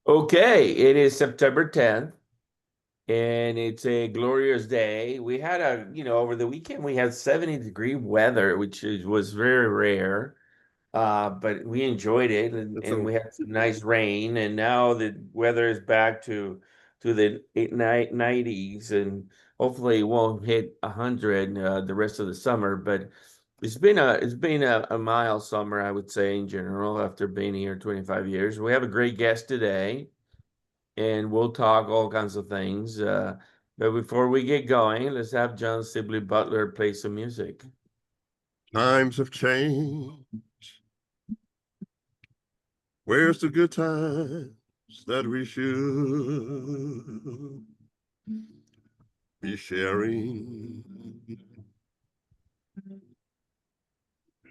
Okay, it is September 10th and it's a glorious day. We had over the weekend we had 70-degree weather, was very rare. But we enjoyed it and So we had some nice rain and now the weather is back to the 90s and hopefully it won't hit 100 the rest of the summer, but it's been a mild summer, I would say, in general, after being here 25 years. We have a great guest today and we'll talk all kinds of things. But before we get going, let's have John Sibley Butler play some music. times have changed. Where's the good times that we should be sharing?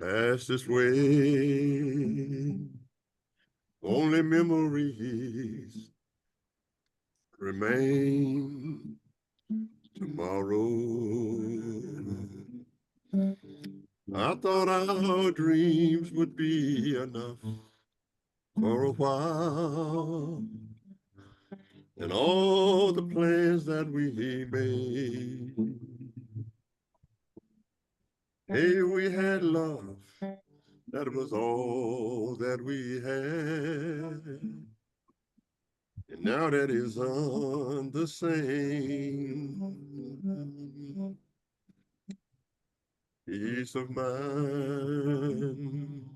Past this way, only memories remain tomorrow. I thought our dreams would be enough for a while, and all the plans that we made. Hey, we had love, that was all that we had. And now that is on the same. Peace of mind.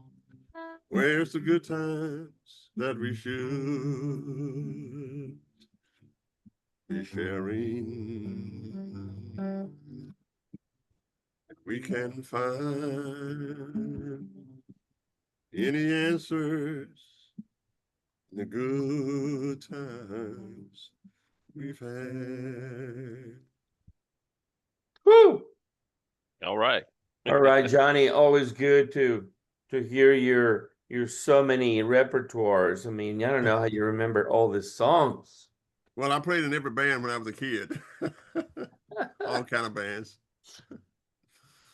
Where's the good times that we should be sharing? We can't find any answers in the good times we've had. Woo! All right. All right, Johnny, always good to hear your so many repertoires. I mean, I don't know how you remember all the songs. Well, I played in every band when I was a kid. All kind of bands.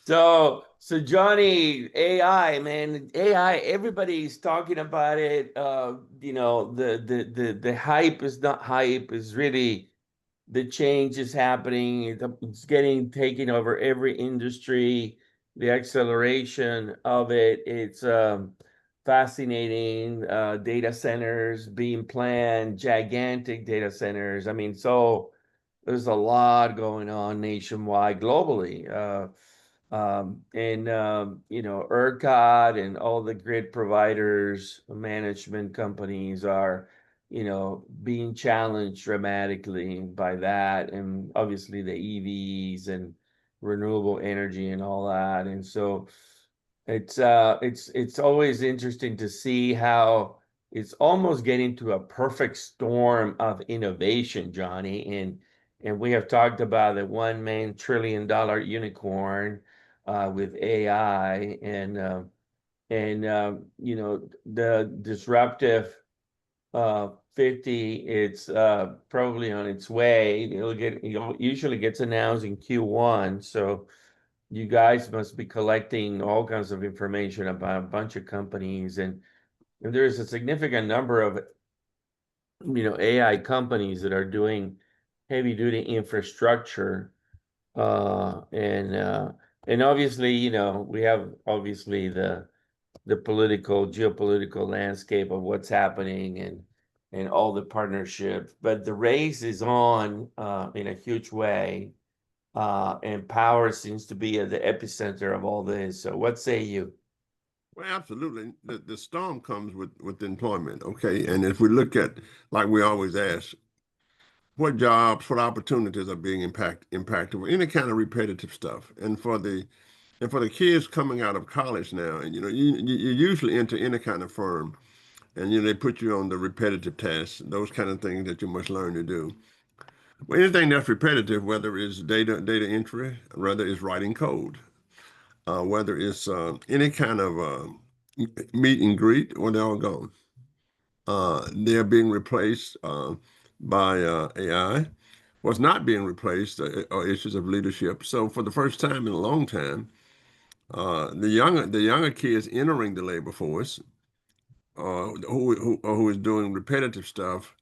So Johnny, AI, man, AI, everybody's talking about it. The hype is not hype, is really the change is happening. It's getting taken over every industry. The acceleration of it, it's fascinating. Data centers being planned, gigantic data centers. I mean, so there's a lot going on nationwide, globally. ERCOT and all the grid providers, management companies are, being challenged dramatically by that, and obviously the EVs and renewable energy and all that. And so it's always interesting to see how it's almost getting to a perfect storm of innovation, Johnny. And we have talked about the $1 man trillion unicorn with AI, and the disruptive 50. It's probably on its way. Usually gets announced in Q1. So you guys must be collecting all kinds of information about a bunch of companies, and there's a significant number of AI companies that are doing heavy duty infrastructure, and obviously, we have obviously the geopolitical landscape of what's happening, and all the partnerships, but the race is on in a huge way, and power seems to be at the epicenter of all this. So what say you? Well, absolutely. The storm comes with employment. Okay. And if we look at, like we always ask, what jobs, what opportunities are being impacted with any kind of repetitive stuff. And for the kids coming out of college now, and you usually enter any kind of firm, and they put you on the repetitive tasks, those kind of things that you must learn to do. Well, anything that's repetitive, whether it's data entry, whether it's writing code, whether it's any kind of meet and greet, well, they're all gone. They're being replaced by AI. What's not being replaced are issues of leadership. So for the first time in a long time, the younger kids entering the labor force who is doing repetitive stuff.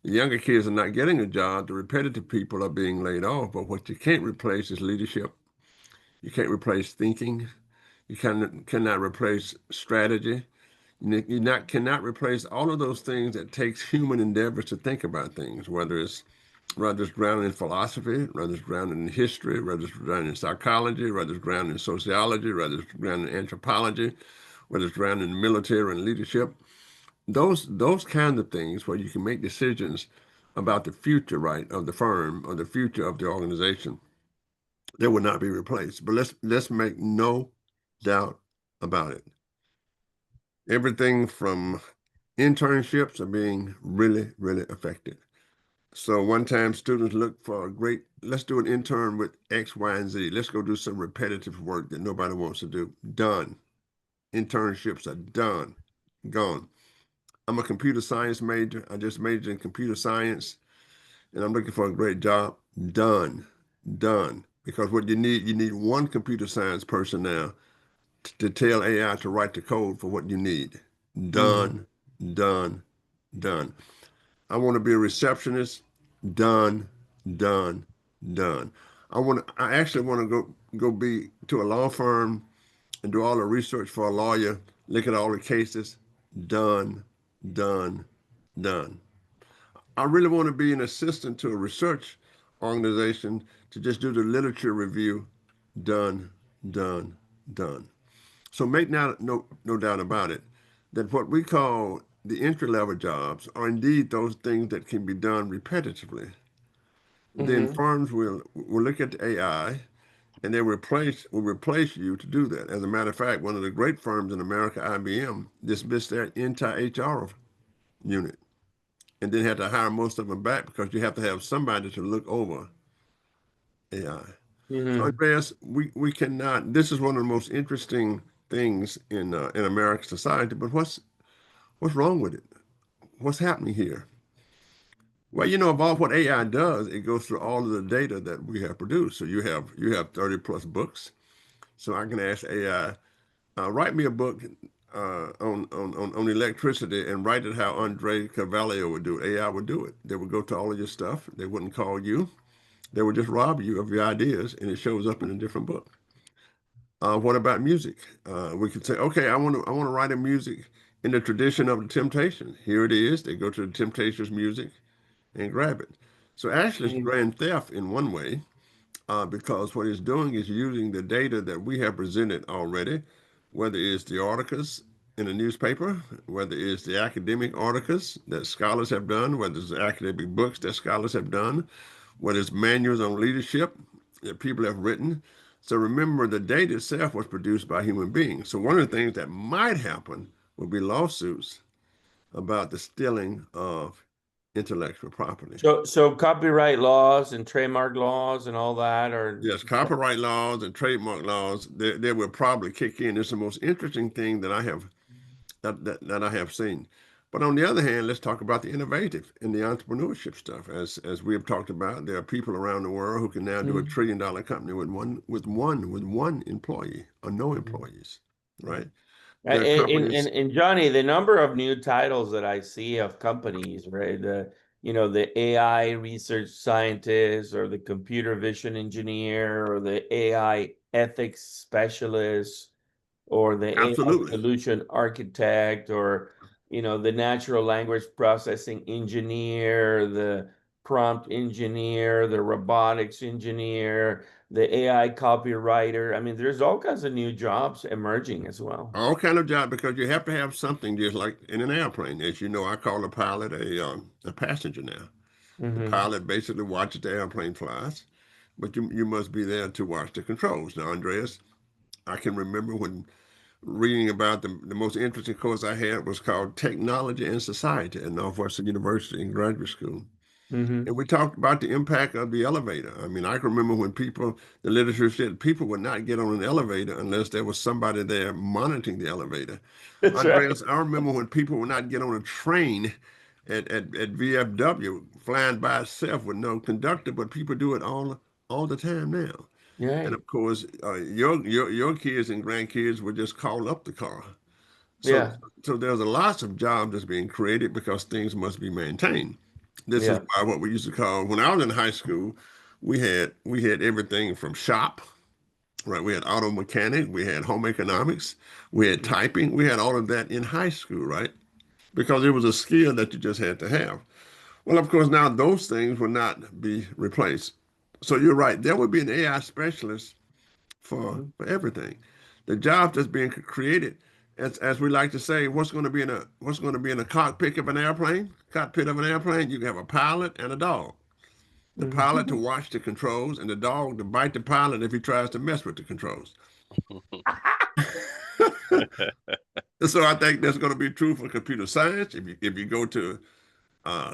The younger kids are not getting a job. The repetitive people are being laid off. But what you can't replace is leadership. You can't replace thinking. You cannot replace strategy. Cannot replace all of those things that takes human endeavors to think about things, whether it's grounded in philosophy, whether it's grounded in history, whether it's grounded in psychology, whether it's grounded in sociology, whether it's grounded in anthropology, whether it's grounded in military and leadership. Those kinds of things where you can make decisions about the future, right, of the firm or the future of the organization, they will not be replaced. But let's make no doubt about it. Everything from internships are being really, really affected. So one time students look for let's do an intern with X, Y, and Z. Let's go do some repetitive work that nobody wants to do. Done. Internships are done, gone. I'm a computer science major. I just majored in computer science and I'm looking for a great job. Done, done. Because what you need one computer science person now to tell AI to write the code for what you need. Mm-hmm. Done, done, done. I want to be a receptionist. Done, done, done. I actually want to go be to a law firm and do all the research for a lawyer, look at all the cases. Done, done, done. I really want to be an assistant to a research organization to just do the literature review. Done, done, done. So make no doubt about it that what we call the entry level jobs are indeed those things that can be done repetitively. Then Mm-hmm. firms will look at the AI and they will replace you to do that. As a matter of fact, one of the great firms in America, IBM, dismissed their entire HR unit and then had to hire most of them back because you have to have somebody to look over AI. So Mm-hmm. Andreas, we cannot. This is one of the most interesting things in American society. But what's wrong with it? What's happening here? Well, of all what AI does, it goes through all of the data that we have produced. So you have 30 plus books. So I can ask AI, write me a book on electricity and write it how Andre Carvalho would do it. AI would do it. They would go to all of your stuff. They wouldn't call you. They would just rob you of your ideas, and it shows up in a different book. What about music? We could say, okay, I want to write a music in the tradition of the Temptations. Here it is. They go to the Temptations music and grab it. So actually, it's Mm-hmm. grand theft in one way, because what it's doing is using the data that we have presented already, whether it's the articles in a newspaper, whether it's the academic articles that scholars have done, whether it's the academic books that scholars have done, whether it's manuals on leadership that people have written. So remember, the data itself was produced by human beings. So one of the things that might happen would be lawsuits about the stealing of intellectual property. So copyright laws and trademark laws and all that are. Yes, copyright laws and trademark laws, they will probably kick in. It's the most interesting thing that I have seen. But on the other hand, let's talk about the innovative and the entrepreneurship stuff. As we have talked about, there are people around the world who can now do a Mhm. $1 trillion company with one employee or no Mhm. employees, right? There are And companies. and Johnny, the number of new titles that I see of companies, right? The AI research scientist or the computer vision engineer or the AI ethics specialist or the AI Absolutely. solution architect or the natural language processing engineer, the prompt engineer, the robotics engineer, the AI copywriter. I mean, there's all kinds of new jobs emerging as well. All kind of job, because you have to have something just like in an airplane. As you know, I call a pilot a passenger now. The Hmm. pilot basically watches the airplane flies, but you must be there to watch the controls. Now, Andreas, I can remember when reading about the most interesting course I had was called Technology and Society at Northwestern University in graduate school. Hmm. And we talked about the impact of the elevator. I mean, I can remember when the literature said people would not get on an elevator unless there was somebody there monitoring the elevator. That's right. Andreas, I remember when people would not get on a train at VFW flying by itself with no conductor, but people do it all the time now. And Right. of course, your kids and grandkids would just call up the car. So, Yeah. so there's a lots of jobs that's being created because things must be maintained. This is Yeah. why what we used to call, when I was in high school, we had everything from shop, right? We had auto mechanic, we had home economics, we had typing, we had all of that in high school, right? Because it was a skill that you just had to have. Well, of course, now those things will not be replaced. So you're right. There would be an AI specialist Mhm. for everything. The job that's being created, as we like to say, what's going to be in a cockpit of an airplane? Cockpit of an airplane, you can have a pilot and a dog. The pilot to Mhm. watch the controls, and the dog to bite the pilot if he tries to mess with the controls. So I think that's going to be true for computer science. If you go uh,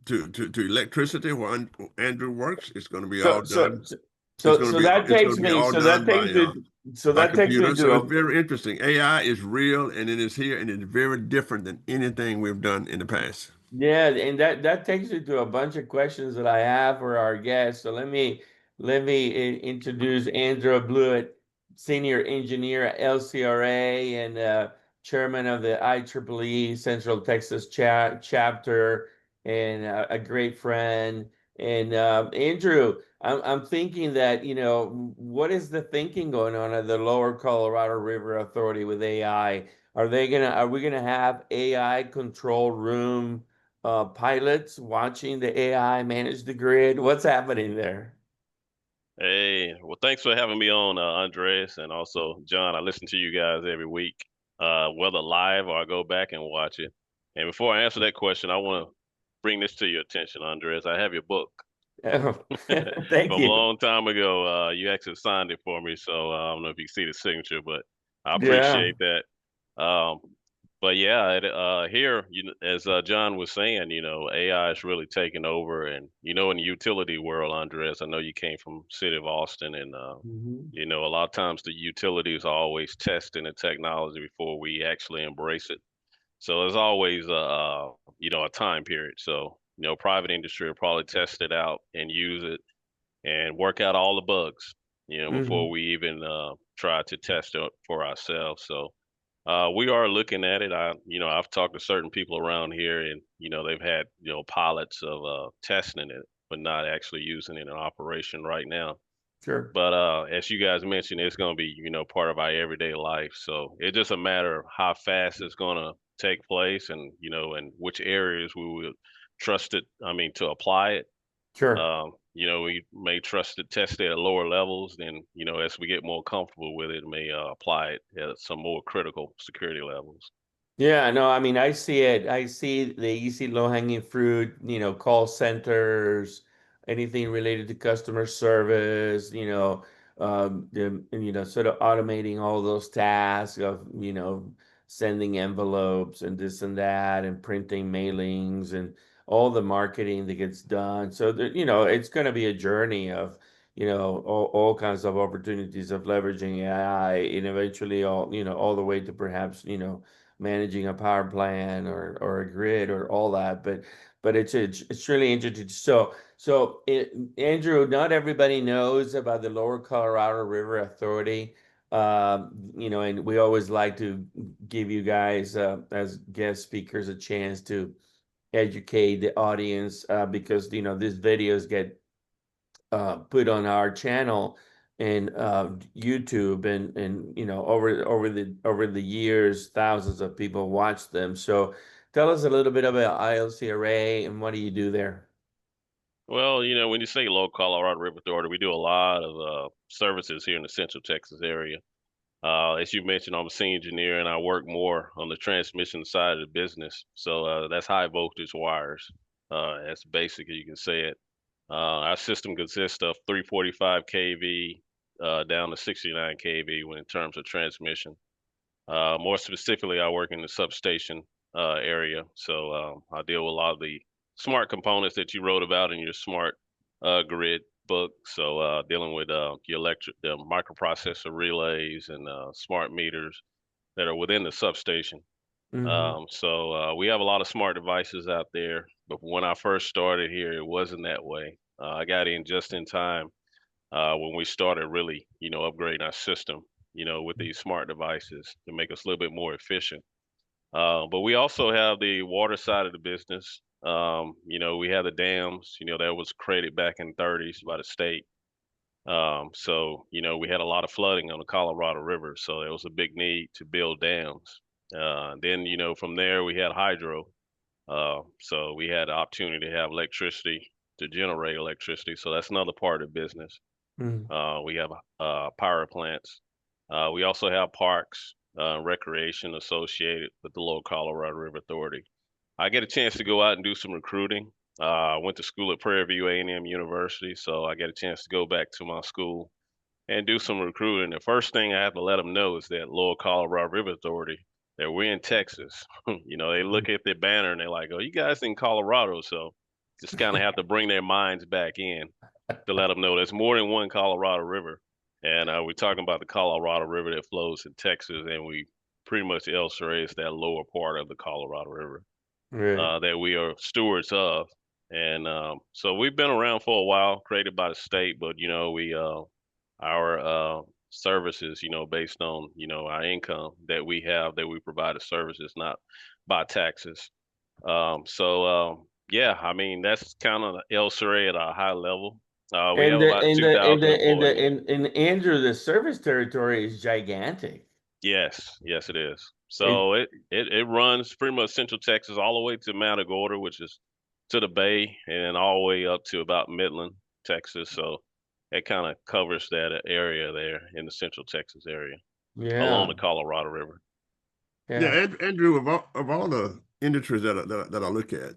to electricity where Andrew works, it's going to be all So so done. so so It's so going to that takes be me all so that done takes me so by that takes me computer. to So it's a very interesting. AI is real and it is here and it's very different than anything we've done in the past. Yeah, and that takes you to a bunch of questions that I have for our guests. So let me introduce Andrew Bluiett, senior engineer at LCRA and chairman of the IEEE Central Texas chapter, and a great friend. And Andrew, I'm thinking that what is the thinking going on at the Lower Colorado River Authority with AI? Are we gonna have AI control room? Pilots watching the AI manage the grid? What's happening there? Hey, well, thanks for having me on, Andres, and also John. I listen to you guys every week, whether live or I go back and watch it. And before I answer that question, I want to bring this to your attention, Andres. I have your book Thank from a you. long time ago. You actually signed it for me, so I don't know if you can see the signature, but I Yeah. appreciate that. Um, but yeah, here, as John was saying, AI is really taking over, and in the utility world, Andres, I know you came from city of Austin, and Mhm. a lot of times the utilities are always testing the technology before we actually embrace it. So there's always a time period. So private industry will probably test it out and use it and work out all the bugs, before Mhm. we even try to test it for ourselves. So we are looking at it. I've talked to certain people around here, and they've had pilots of testing it, but not actually using it in operation right now. Sure. But as you guys mentioned, it's going to be part of our everyday life. So it's just a matter of how fast it's going to take place, and and which areas we would trust it. I mean, to apply it. Sure. We may trust it, test it at lower levels. Then, as we get more comfortable with it, may apply it at some more critical security levels. Yeah, no, I mean, I see it. I see the easy low-hanging fruit, call centers, anything related to customer service, sort of automating all those tasks of, sending envelopes and this and that and printing mailings and all the marketing that gets done. So that, it's going to be a journey of, all kinds of opportunities of leveraging AI and eventually all the way to perhaps, managing a power plant or a grid or all that. But it's really interesting. Andrew, not everybody knows about the Lower Colorado River Authority. And we always like to give you guys as guest speakers a chance to educate the audience because these videos get put on our channel and YouTube and over the years thousands of people watch them. So tell us a little bit about ILCRA and what do you do there? Well, when you say low Colorado River Authority, we do a lot of services here in the Central Texas area. As you mentioned, I'm a senior engineer and I work more on the transmission side of the business. So that's high voltage wires. That's basic, you can say it. Our system consists of 345 kV down to 69 kV when in terms of transmission. More specifically, I work in the substation area, so I deal with a lot of the smart components that you wrote about in your smart grid book. So dealing with the microprocessor relays and smart meters that are within the substation. Hmm. We have a lot of smart devices out there, but when I first started here, it wasn't that way. I got in just in time when we started really, upgrading our system, with these smart devices to make us a little bit more efficient. But we also have the water side of the business. You know, we have the dams, you know, that was created back in the 30s by the state. So, you know, we had a lot of flooding on the Colorado River, so there was a big need to build dams. Then, you know, from there we had hydro. So we had the opportunity to have electricity to generate electricity. So that's another part of the business. Mm. We have power plants. We also have parks, recreation associated with the Lower Colorado River Authority. I get a chance to go out and do some recruiting. I went to school at Prairie View A&M University, so I get a chance to go back to my school and do some recruiting. The first thing I have to let them know is that Lower Colorado River Authority, that we're in Texas. You know, they look at the banner and they're like, "Oh, you guys in Colorado?" So just kind of have to bring their minds back in to let them know there's more than one Colorado River. And we're talking about the Colorado River that flows in Texas, and we pretty much LCRA is that lower part of the Colorado River Right. that we are stewards of. And so we've been around for a while, created by the state, but you know, we our services, you know, based on, you know, our income that we have, that we provide the services, not by taxes. Yeah, I mean, that's kind of LCRA at a high level. We have And the about and the and 2,000 the and the employees. and Andrew, the service territory is gigantic. Yes, yes, it is. It So it runs pretty much Central Texas all the way to Matagorda, which is to the Bay, and all the way up to about Midland, Texas. So it kind of covers that area there in the Central Texas area along yeah, the Colorado River. Yeah, yeah. Andrew, of all the industries that I look at,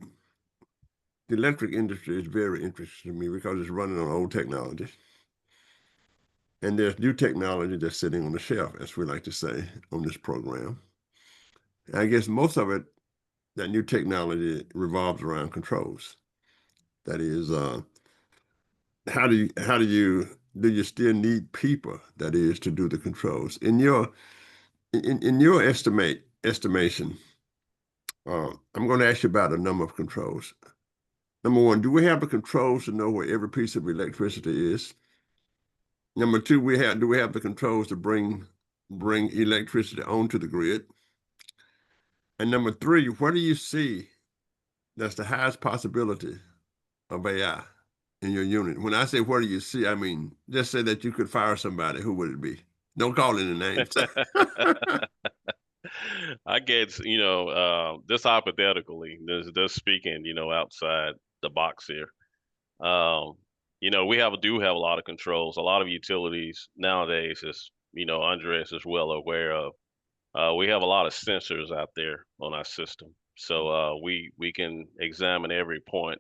the electric industry is very interesting to me because it's running on old technology. And there's new technology that's sitting on the shelf, as we like to say on this program. And I guess most of it, that new technology revolves around controls. That is, do you still need people, that is, to do the controls? In your estimation, I'm going to ask you about a number of controls. Number one, do we have the controls to know where every piece of electricity is? Number two, do we have the controls to bring electricity onto the grid? And number three, where do you see that's the highest possibility of AI in your unit? When I say where do you see, I mean just say that you could fire somebody. Who would it be? Don't call any names. I guess, you know, just hypothetically, just speaking, you know, outside the box here. Um, you know, do have a lot of controls. A lot of utilities nowadays, as you know, Andres is well aware of. We have a lot of sensors out there on our system, so we can examine every point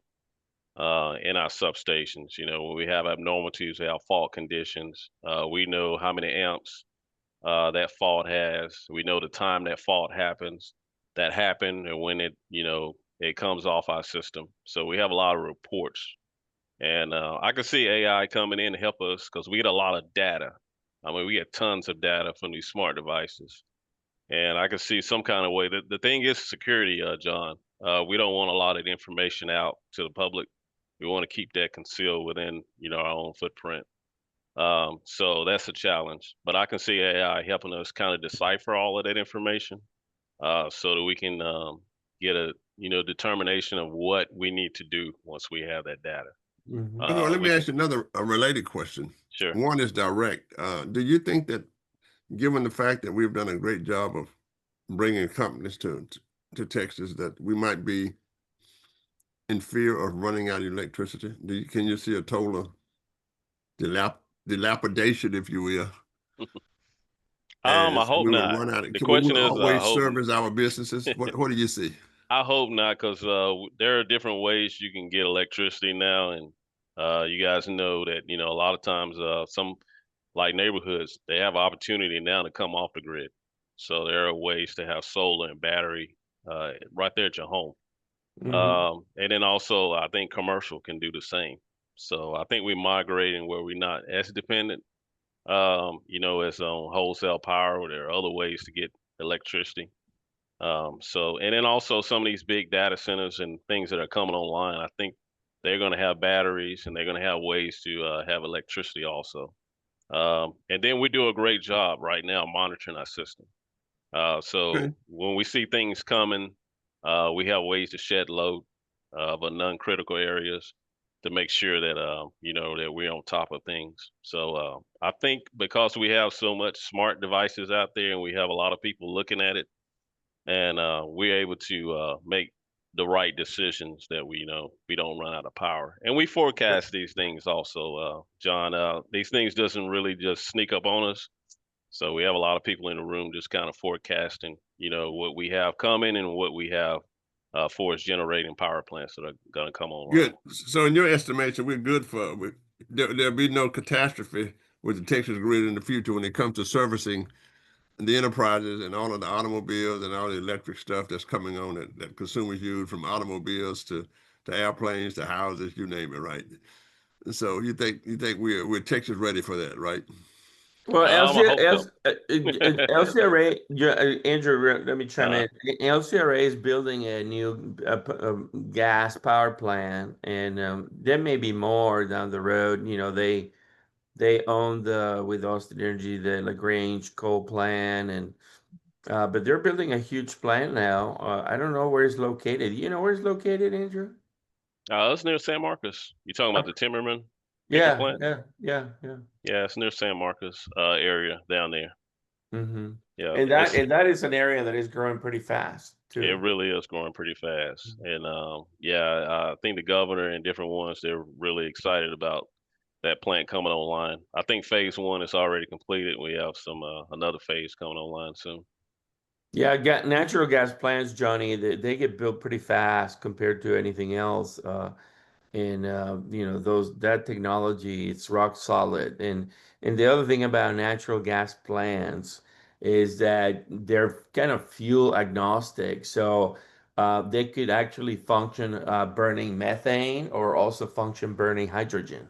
in our substations. You know, when we have abnormalities, we have fault conditions. We know how many amps that fault has. We know the time that fault happened, and when it, you know, it comes off our system. So we have a lot of reports, and I can see AI coming in to help us because we get a lot of data. I mean, we get tons of data from these smart devices, and I can see some kind of way. The thing is security, John. We don't want a lot of information out to the public. We want to keep that concealed within, you know, our own footprint. So that's a challenge. But I can see AI helping us kind of decipher all of that information, so that we can get a, you know, determination of what we need to do once we have that data. Mhm. Well, let me We can ask you another a related question. Sure. One is direct. Do you think that, given the fact that we've done a great job of bringing companies to Texas, that we might be in fear of running out of electricity? Can you see a total dilapidation, if you will, I as hope we would not. run out of? The Will we question is, I always hope service our businesses? What do you see? I hope not, because there are different ways you can get electricity now, and you guys know that, you know, a lot of times some like neighborhoods, they have opportunity now to come off the grid. So there are ways to have solar and battery right there at your home. Mhm. And then also, I think commercial can do the same. So I think we're migrating where we're not as dependent, you know, as on wholesale power. Or there are other ways to get electricity. And then also some of these big data centers and things that are coming online, I think they're going to have batteries and they're going to have ways to have electricity also. And then we do a great job right now monitoring our system. So Okay. when we see things coming, we have ways to shed load of non-critical areas to make sure that that we're on top of things. So I think because we have so much smart devices out there and we have a lot of people looking at it, and we're able to make the right decisions that we don't run out of power. And we forecast these things also, John. These things doesn't really just sneak up on us. So we have a lot of people in the room just kind of forecasting, what we have coming and what we have for us generating power plants that are going to come online. Good. So in your estimation, we're good there'll be no catastrophe with the Texas grid in the future when it comes to servicing the enterprises and all of the automobiles and all the electric stuff that's coming on that consumers use, from automobiles to airplanes to houses, you name it, right? So you think we're Texas ready for that, right? Well, I hope so. LCRA, Andrew, let me chime Uh, in. LCRA is building a new gas power plant, and there may be more down the road. They own with Austin Energy the LaGrange coal plant, and but they're building a huge plant now. I don't know where it's located. You know where it's located, Andrew? it's near San Marcos. You talking about the Timmerman paper Yeah, plant? yeah. Yeah, it's near San Marcos area down there. Hmm. Yeah, And that is an area that is growing pretty fast it too. really is growing pretty fast. And I think the governor and different ones, they're really excited about that plant coming online. I think phase one is already completed. We have some another phase coming online soon. Yeah, natural gas plants, Johnny, they get built pretty fast compared to anything else. And that technology, it's rock solid. And the other thing about natural gas plants is that they're kind of fuel agnostic. So they could actually function burning methane or also function burning hydrogen.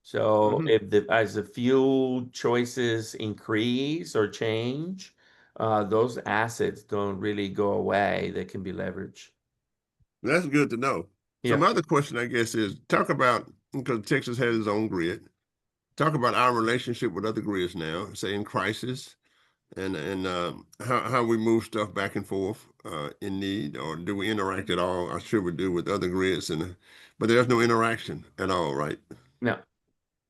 So Hmm. if as the fuel choices increase or change, those assets don't really go away. They can be leveraged. That's good to know. Yeah. Some other question, I guess, is talk about, because Texas has its own grid. Talk about our relationship with other grids now, say in crisis, and how we move stuff back and forth in need, or do we interact at all? I'm sure we do with other grids, but there's no interaction at all, right? No,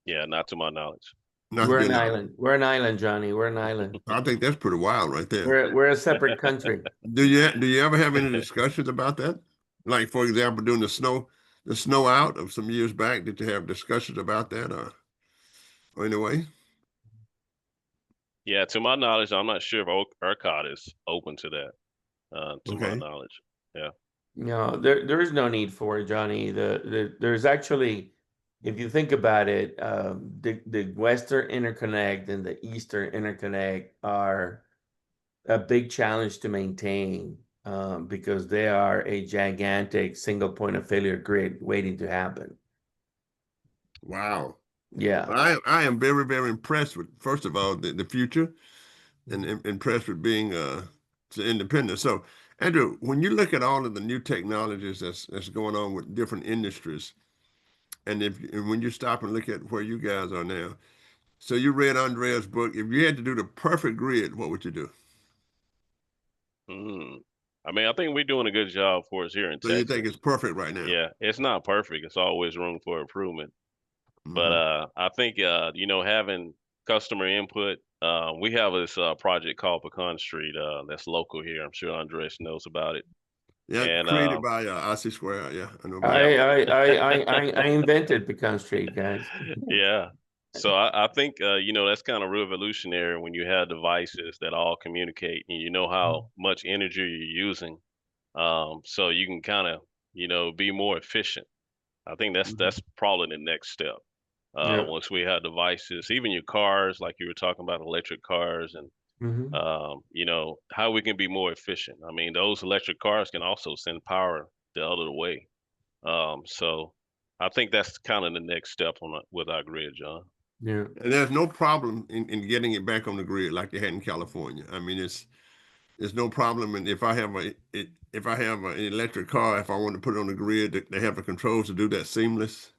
Yeah, not to my knowledge. Not to we're your an knowledge. island. We're an island, Johnny. We're an island. I think that's pretty wild right there. We're a separate country. Do you ever have any discussions about that? Like, for example, during the snow out of some years back, did you have discussions about that, or anyway? Yeah, to my knowledge, I'm not sure if ERCOT is open to that. To my Okay. knowledge. Yeah. No, there is no need for it, Johnny. There's actually, if you think about it, the Western interconnect and the Eastern interconnect are a big challenge to maintain because they are a gigantic single point of failure grid waiting to happen. Wow. Yeah. I am very, very impressed with, first of all, the future, and impressed with being so independent. So, Andrew, when you look at all of the new technologies that's going on with different industries, and when you stop and look at where you guys are now, so you read Andrea's book. If you had to do the perfect grid, what would you do? Mm. I mean, I think we're doing a good job for us here in So you think it's Texas. perfect right now? Yeah, it's not perfect. It's always room for improvement. But Hmm. I think having customer input. We have this project called Pecan Street that's local here. I'm sure Andres knows about it. Yeah, And created by IC Square. Yeah, I know about yeah, it. I invented Pecan Street, guys. yeah. So I think that's kind of revolutionary when you have devices that all communicate and you know how much energy you're using. So you can kind of be more efficient. I think that's probably the next step. Yeah. Once we have devices, even your cars, like you were talking about electric cars, and Hmm. how we can be more efficient. I mean, those electric cars can also send power the other way. So I think that's kind of the next step with our grid, John. Yeah. And there's no problem in getting it back on the grid like they had in California. I mean, it's no problem. And if I have an electric car, if I want to put it on the grid, they have the controls to do that seamless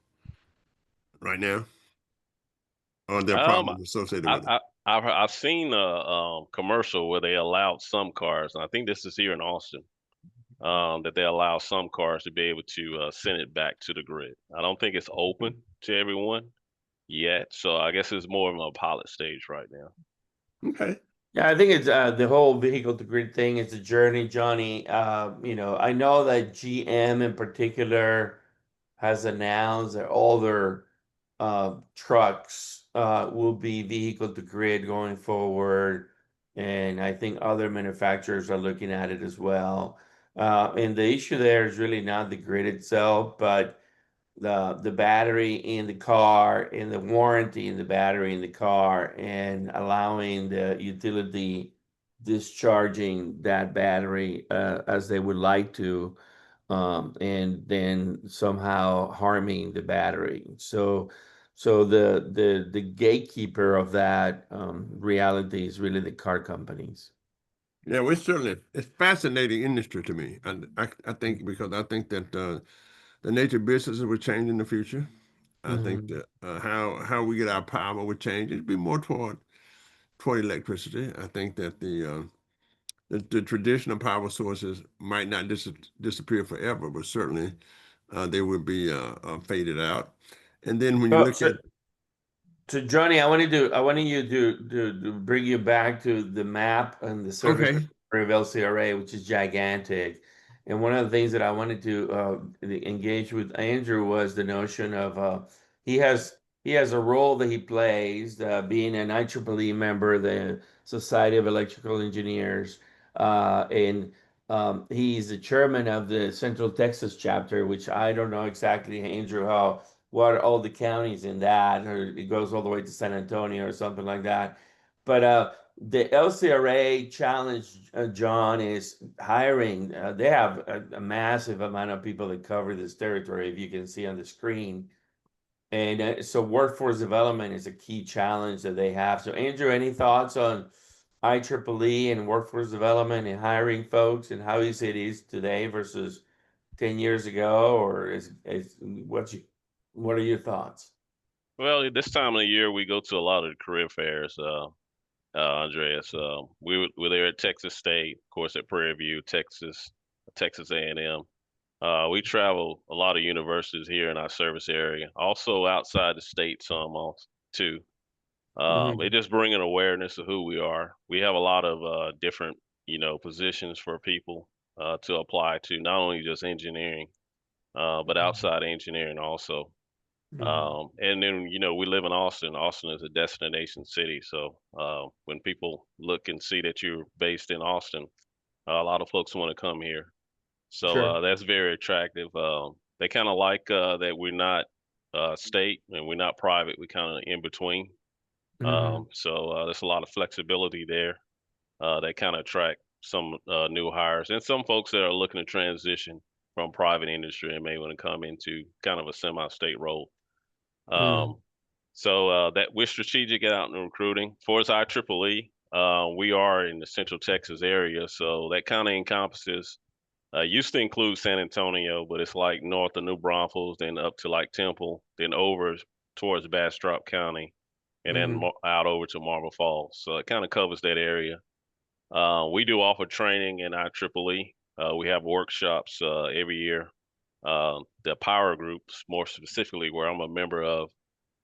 right now. Are there Um, problems associated I, with it? I've seen a commercial where they allowed some cars, and I think this is here in Austin, that they allow some cars to be able to send it back to the grid. I don't think it's open to everyone yet, so I guess it's more of a pilot stage right now. Okay. Yeah, I think it's the whole vehicle to grid thing is a journey, Johnny. I know that GM in particular has announced that all their trucks will be vehicle to grid going forward, and I think other manufacturers are looking at it as well. And the issue there is really not the grid itself, but the battery in the car and the warranty in the battery in the car and allowing the utility discharging that battery as they would like to, and then somehow harming the battery. So the gatekeeper of that reality is really the car companies. Yeah, well, it's fascinating industry to me. And I think because I think that the nature of businesses will change in the future. I think Mhm. that how we get our power will change. It'll be more toward electricity. I think that the traditional power sources might not disappear forever, but certainly they will be faded out. And then when you So, look so at Johnny, I wanted you to bring you back to the map and the service okay, of LCRA, which is gigantic. And one of the things that I wanted to engage with Andrew was the notion of he has he has a role that he plays, being an IEEE member of the Society of Electrical Engineers, and he's the chairman of the Central Texas chapter, which I don't know exactly, Andrew, how what are all the counties in that, or it goes all the way to San Antonio or something like that. But the LCRA challenge, John, is hiring. They have a massive amount of people that cover this territory, if you can see on the screen. And so workforce development is a key challenge that they have. So, Andrew, any thoughts on IEEE and workforce development and hiring folks and how easy it is today versus 10 years ago? Or what are your thoughts? Well, this time of the year we go to a lot of the career fairs, Andreas. We're there at Texas State, of course, at Prairie View, Texas, Texas A&M. We travel a lot of universities here in our service area, also outside the state some also, too. It Mhm. just bringing awareness of who we are. We have a lot of different, positions for people to apply to, not only just engineering, but outside engineering also. Mhm. And then, we live in Austin. Austin is a destination city. So when people look and see that you're based in Austin, a lot of folks want to come here. So Sure. that's very attractive. They kind of like that we're not state and we're not private. We kind of in between. Mhm. So there's a lot of flexibility there that kind of attract some new hires and some folks that are looking to transition from private industry and may want to come into kind of a semi-state role. Mhm. Um, so that we're strategic out in recruiting. For us IEEE, we are in the Central Texas area, so that kind of encompasses. Used to include San Antonio, but it's like north of New Braunfels, then up to like Temple, then over towards Bastrop County, and then Mhm. out over to Marble Falls. So it kind of covers that area. We do offer training in IEEE. We have workshops every year. The power groups, more specifically, where I'm a member of,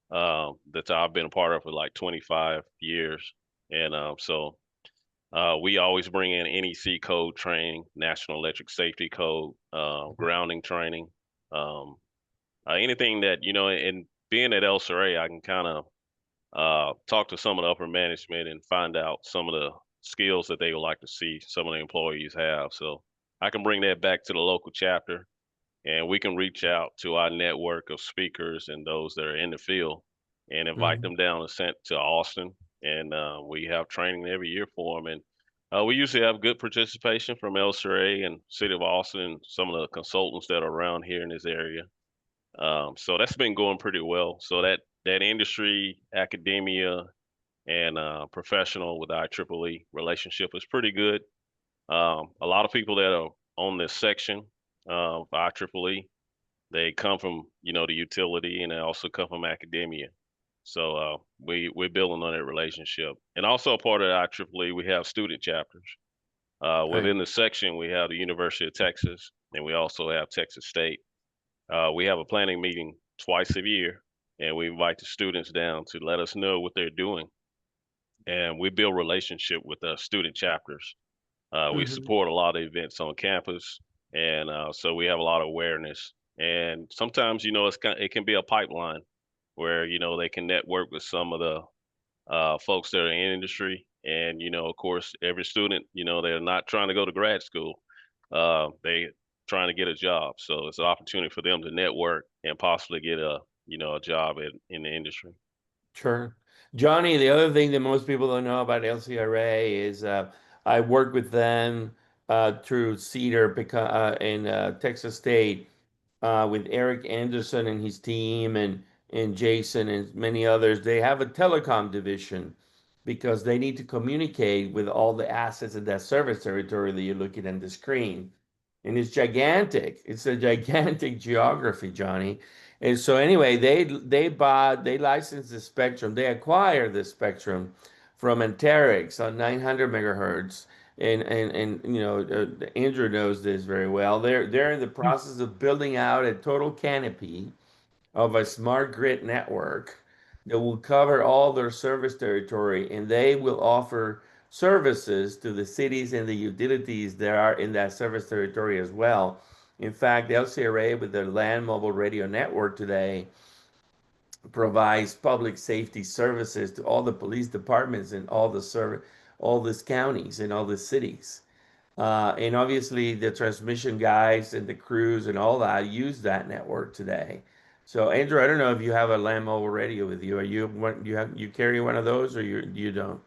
that I've been a part of for like 25 years. And we always bring in NEC code training, National Electric Safety Code, grounding training, um, anything that, and being at LCRA, I can kind of talk to some of the upper management and find out some of the skills that they would like to see some of the employees have. So I can bring that back to the local chapter and we can reach out to our network of speakers and those that are in the field and invite Mhm. them down and sent to Austin. And we have training every year for them. And we usually have good participation from LCRA and City of Austin and some of the consultants that are around here in this area. So that's been going pretty well. So that industry, academia, and professional with IEEE relationship is pretty good. A lot of people that are on this section of IEEE, they come from the utility and they also come from academia. So we're building on that relationship. And also a part of the IEEE, we have student chapters. Right. Within the section, we have the University of Texas, and we also have Texas State. We have a planning meeting twice a year, and we invite the students down to let us know what they're doing. And we build relationship with the student chapters. We Mhm. support a lot of events on campus, and so we have a lot of awareness. And sometimes, it can be a pipeline where they can network with some of the folks that are in industry. And of course, every student, they're not trying to go to grad school. They trying to get a job. So it's an opportunity for them to network and possibly get a job in the industry. Sure. Johnny, the other thing that most people don't know about LCRA is I work with them through Cedar in Texas State with Eric Anderson and his team and Jason and many others. They have a telecom division because they need to communicate with all the assets in that service territory that you're looking at the screen. And it's gigantic. It's a gigantic geography, Johnny. And so anyway, they licensed the spectrum. They acquired the spectrum from Anterix on 900 megahertz. And Andrew knows this very well. They're in the process of building out a total canopy of a smart grid network that will cover all their service territory, and they will offer services to the cities and the utilities that are in that service territory as well. In fact, the LCRA with their land mobile radio network today provides public safety services to all the police departments in all these counties and all the cities. And obviously, the transmission guys and the crews and all that use that network today. So, Andrew, I don't know if you have a land mobile radio with you. Are you carry one of those, or you don't?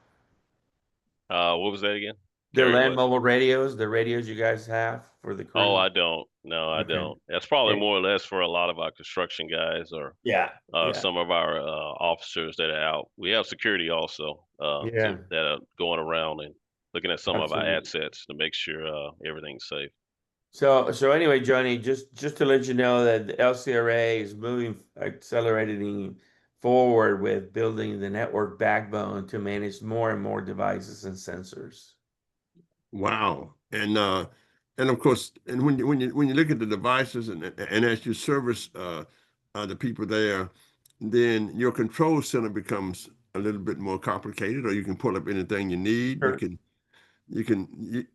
What was that again? The Carry land what? mobile radios, the radios you guys have for the Oh, crew. I don't. No, I Okay. don't. That's probably Eh, more or less for a lot of our construction guys or Yeah. Yeah. some of our officers that are out. We have security also Yeah. that are going around and looking at some of our Absolutely. assets to make sure everything's safe. So anyway, Johnny, just to let you know that the LCRA is accelerating forward with building the network backbone to manage more and more devices and sensors. Wow. And of course, and when you look at the devices and as you service the people there, then your control center becomes a little bit more complicated, or you can pull up anything you need. Sure.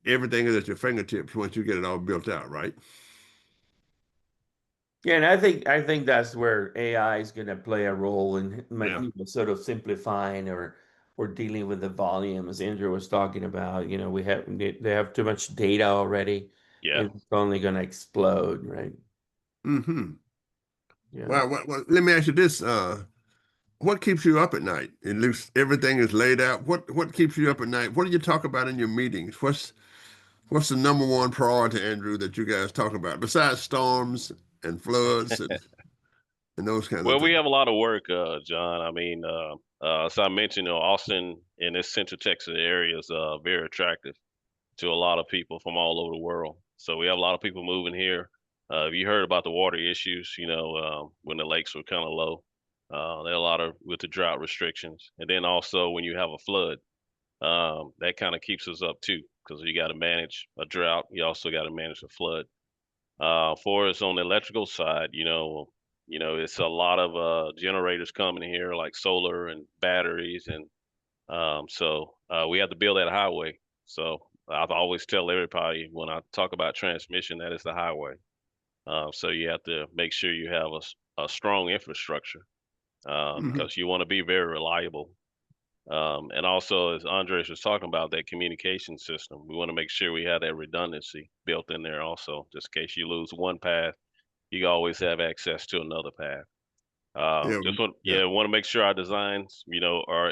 Everything is at your fingertips once you get it all built out, right? Yeah, and I think that's where AI is going to play a role in Yeah. sort of simplifying or dealing with the volume, as Andrew was talking about. They have too much data already, Yeah. and it's only going to explode, right? Mm-hmm. Yeah. Well, let me ask you this. What keeps you up at night? It looks everything is laid out. What keeps you up at night? What do you talk about in your meetings? What's the number one priority, Andrew, that you guys talk about besides storms and floods and those kinds of Well, we things? have a lot of work, John. I mean, as I mentioned, Austin in this Central Texas area is very attractive to a lot of people from all over the world. So we have a lot of people moving here. Have you heard about the water issues? When the lakes were kind of low, there are a lot of with the drought restrictions, and then also when you have a flood, that kind of keeps us up too, because you got to manage a drought. You also got to manage a flood. For us on the electrical side, it's a lot of generators coming here, like solar and batteries, and so we have to build that highway. So I always tell everybody when I talk about transmission that it's the highway. So you have to make sure you have a strong infrastructure Hmm. because you want to be very reliable. And also, as Andres was talking about, that communication system, we want to make sure we have that redundancy built in there also, just in case you lose one path, you always have access to another path. Yeah, yeah. Want to make sure our designs,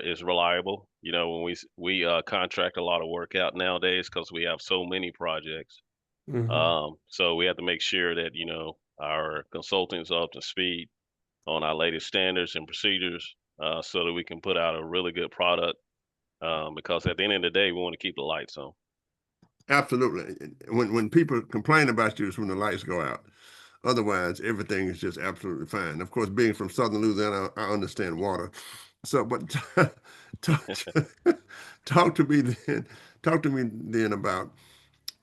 is reliable. When we contract a lot of work out nowadays because we have so many projects. Hmm. So we have to make sure that our consultants are up to speed on our latest standards and procedures, so that we can put out a really good product. Because at the end of the day, we want to keep the lights on. Absolutely. When people complain about you is when the lights go out. Otherwise, everything is just absolutely fine. Of course, being from Southern Louisiana, I understand water. So, but talk, talk to me then. Talk to me then about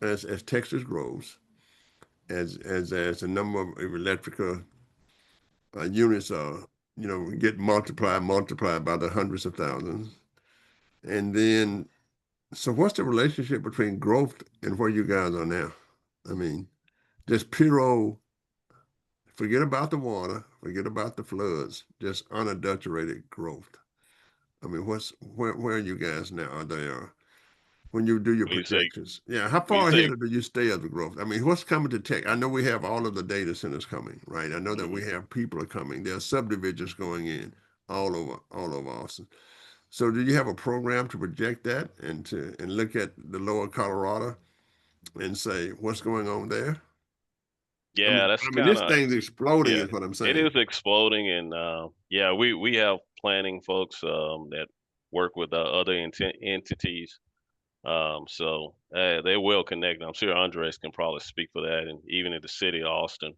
as Texas grows, as the number of electrical units are, get multiplied by the hundreds of thousands, and then so what's the relationship between growth and where you guys are now? I mean, just pure, forget about the water, forget about the floods, just unadulterated growth. I mean, where are you guys now? Are they when you do your When you say projections? Yeah, how when you far say ahead do you stay of the growth? I mean, what's coming to tech? I know we have all of the data centers coming, right? I know that we mhm. have people are coming. There are subdivisions going in all over Austin. So do you have a program to project that and look at the lower Colorado and say what's going on there? I Yeah, mean, that's I mean kind this of thing's exploding yeah. is what I'm It saying. is exploding, and yeah, we have planning folks that work with other entities. So they're well connected. I'm sure Andres can probably speak for that, and even in the city of Austin,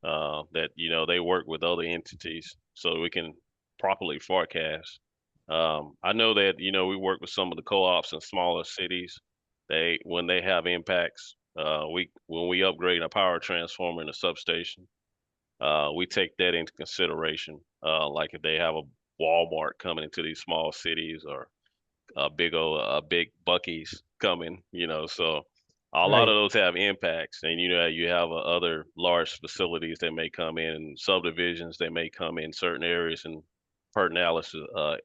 that they work with other entities so we can properly forecast. I know that we work with some of the co-ops in smaller cities. When they have impacts, we when we upgrade a power transformer in a substation, we take that into consideration. Like if they have a Walmart coming into these small cities or a big Bucky's coming, so a lot of Right. those have impacts, and you have other large facilities that may come in, subdivisions that may come in certain areas in Pertinalis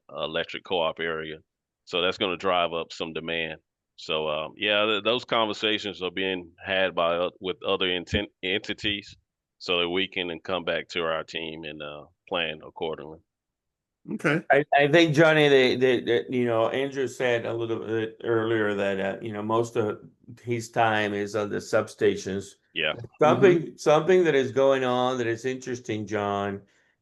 electric co-op area, so that's going to drive up some demand. So yeah, those conversations are being had with other entities, so that we can come back to our team and plan accordingly. Okay. I think Johnny, Andrew said a little bit earlier that most of his time is on the substations. Yeah. Something that is going on that is interesting, John,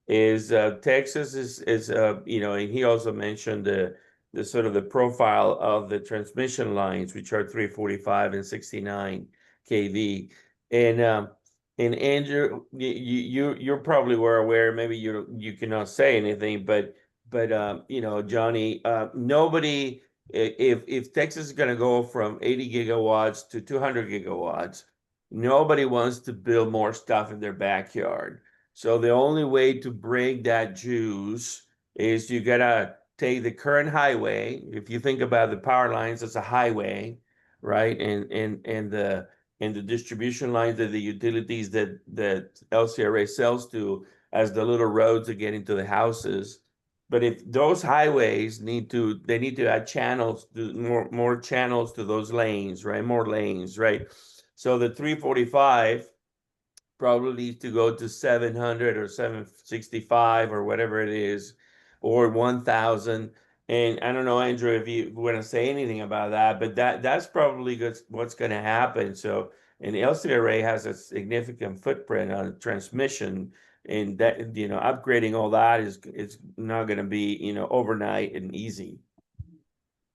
is Texas is and he also mentioned the sort of the profile of the transmission lines, which are 345 and 69 kV, and Andrew, you're probably were aware. Maybe you cannot say anything, but Johnny, nobody, if Texas is going to go from 80 gigawatts to 200 gigawatts, nobody wants to build more stuff in their backyard. So the only way to break that juice is you gotta take the current highway. If you think about the power lines as a highway, right? And the distribution lines that the utilities that LCRA sells to as the little roads to get into the houses. But if those highways they need to add channels, more channels to those lanes, right? More lanes, right? So the 345 probably needs to go to 700 or 765 or whatever it is, or 1000. And I don't know, Andrew, if you want to say anything about that, but that's probably what's going to happen. So, and LCRA has a significant footprint on transmission, and that upgrading all that is not going to be overnight and easy.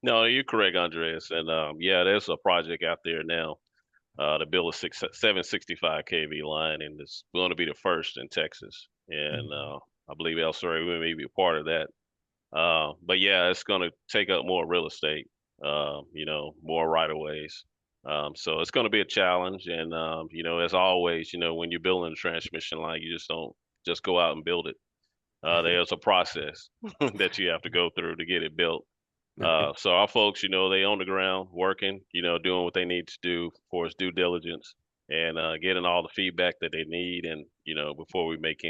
No, you're correct, Andres. And yeah, there's a project out there now to build a 765 kV line, and it's going to be the first in Texas. And I believe LCRA may be a part of that. But yeah, it's going to take up more real estate, more right of ways. So it's going to be a challenge. And as always, when you're building a transmission line, you just don't just go out and build it. There's a process that you have to go through to get it built. So our folks, they on the ground working, doing what they need to do for its due diligence and getting all the feedback that they need, and before we make